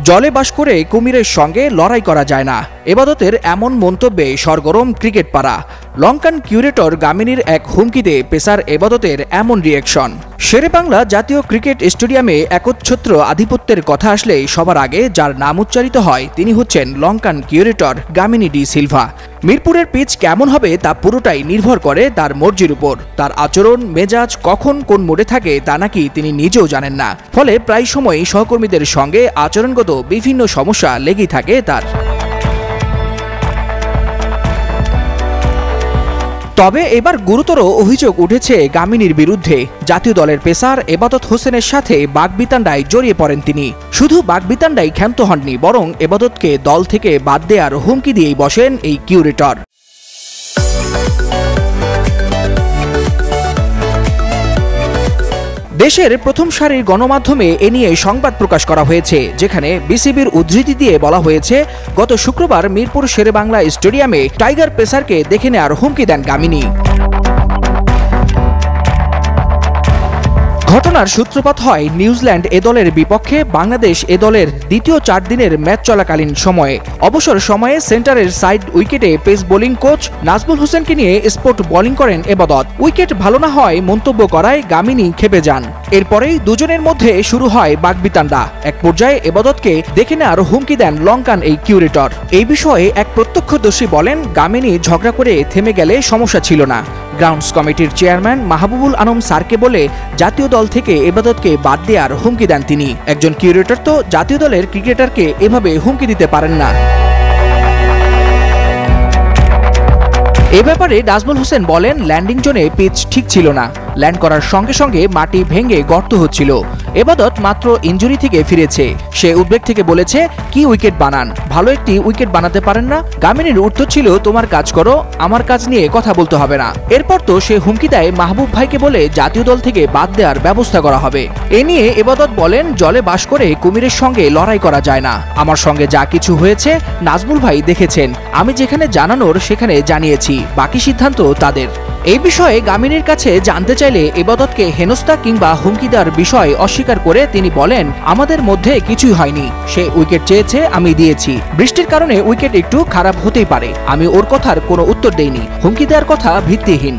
জলে বাস করে কুমিরের সঙ্গে লড়াই করা যায় না, এবাদতের এমন মন্তব্যে সরগরম ক্রিকেট পাড়া। লঙ্কান কিউরেটর গামিনীর এক হুমকিতে পেসার এবাদতের এমন রিয়েকশন। শেরেবাংলা জাতীয় ক্রিকেট স্টেডিয়ামে একচ্ছত্র আধিপত্যের কথা আসলে সবার আগে যার নাম উচ্চারিত হয় তিনি হচ্ছেন Lankan curator Gamini D Silva. মিরপুরের পিচ কেমন হবে তা পুরোটাই নির্ভর করে তার মর্জির উপর। তার আচরণ মেজাজ কখন কোন মোডে থাকে তা নাকি তিনি নিজেও জানেন না, ফলে প্রায় সময়ই সহকর্মীদের সঙ্গে আচরণগত বিভিন্ন সমস্যা লেগেই থাকে তার। তবে এবার গুরুতর অভিযোগ উঠেছে গামিনীর বিরুদ্ধে। জাতীয় দলের পেসার এবাদত হোসেনের সাথে বাগবিতান্ডায় জড়িয়ে পড়েন তিনি। শুধু বাগবিতান্ডায় ক্ষান্ত হননি, বরং এবাদতকে দল থেকে বাদ দেওয়ার হুমকি দিয়েই বসেন এই কিউরেটর। দেশের প্রথম সারির গণমাধ্যমে এ নিয়ে সংবাদ প্রকাশ করা হয়েছে, যেখানে বিসিবির উদ্ধৃতি দিয়ে বলা হয়েছে, গত শুক্রবার মিরপুর শেরেবাংলা স্টেডিয়ামে টাইগার পেসারকে দেখে নেওয়ার হুমকি দেন গামিনী। ঘটনার সূত্রপাত হয় নিউজিল্যান্ড এ দলের বিপক্ষে বাংলাদেশ এ দলের দ্বিতীয় 4 দিনের ম্যাচ চলাকালীন সময়ে। অবসর সময়ে সেন্টারের সাইড উইকেটে পেস বোলিং কোচ নাজমুল হোসেনকে নিয়ে স্পট বোলিং করেন এবাদত। উইকেট ভালো না হয় মন্তব্য করায় গামিনী খেপে যান। এরপরেই দুজনের মধ্যে শুরু হয় বাগবিতান্ডা। এক পর্যায়ে এবাদতকে দেখে নেওয়ার হুমকি দেন লঙ্কান এই কিউরেটর। এই বিষয়ে এক প্রত্যক্ষদর্শী বলেন, গামিনী ঝগড়া করে থেমে গেলে সমস্যা ছিল না। গ্রাউন্ডস কমিটির চেয়ারম্যান মাহবুবুল আলম স্যারকে বলে জাতীয় দল থেকে এবাদতকে বাদ দেওয়ার হুমকি দেন তিনি। একজন কিউরেটর তো জাতীয় দলের ক্রিকেটারকে এভাবে হুমকি দিতে পারেন না। এ ব্যাপারে নাজমুল হোসেন বলেন, ল্যান্ডিং জোনে পিচ ঠিক ছিল না। ল্যান্ড করার সঙ্গে সঙ্গে মাটি ভেঙে গর্ত হচ্ছিল। এবাদত মাত্র ইনজুরি থেকে ফিরেছে। সে উদ্বেগ থেকে বলেছে, কি উইকেট বানান, ভালো একটি উইকেট বানাতে পারেন না? গামিনীর উত্তর ছিল, তোমার কাজ করো, আমার কাজ নিয়ে কথা বলতে হবে না। এরপর তো সে হুমকি দেয় মাহবুব ভাইকে বলে জাতীয় দল থেকে বাদ দেওয়ার ব্যবস্থা করা হবে। এ নিয়ে এবাদত বলেন, জলে বাস করে কুমিরের সঙ্গে লড়াই করা যায় না। আমার সঙ্গে যা কিছু হয়েছে নাজমুল ভাই দেখেছেন, আমি যেখানে জানানোর সেখানে জানিয়েছি, বাকি সিদ্ধান্ত তাদের। এই বিষয়ে গামিনীর কাছে জানতে চাইলে এবাদতকে হেনস্থা কিংবা হুমকি দেওয়ার বিষয় অস্বীকার করে তিনি বলেন, আমাদের মধ্যে কিছুই হয়নি। সে উইকেট চেয়েছে, আমি দিয়েছি। বৃষ্টির কারণে উইকেট একটু খারাপ হতেই পারে, আমি ওর কথার কোনো উত্তর দেইনি। হুমকি দেওয়ার কথা ভিত্তিহীন।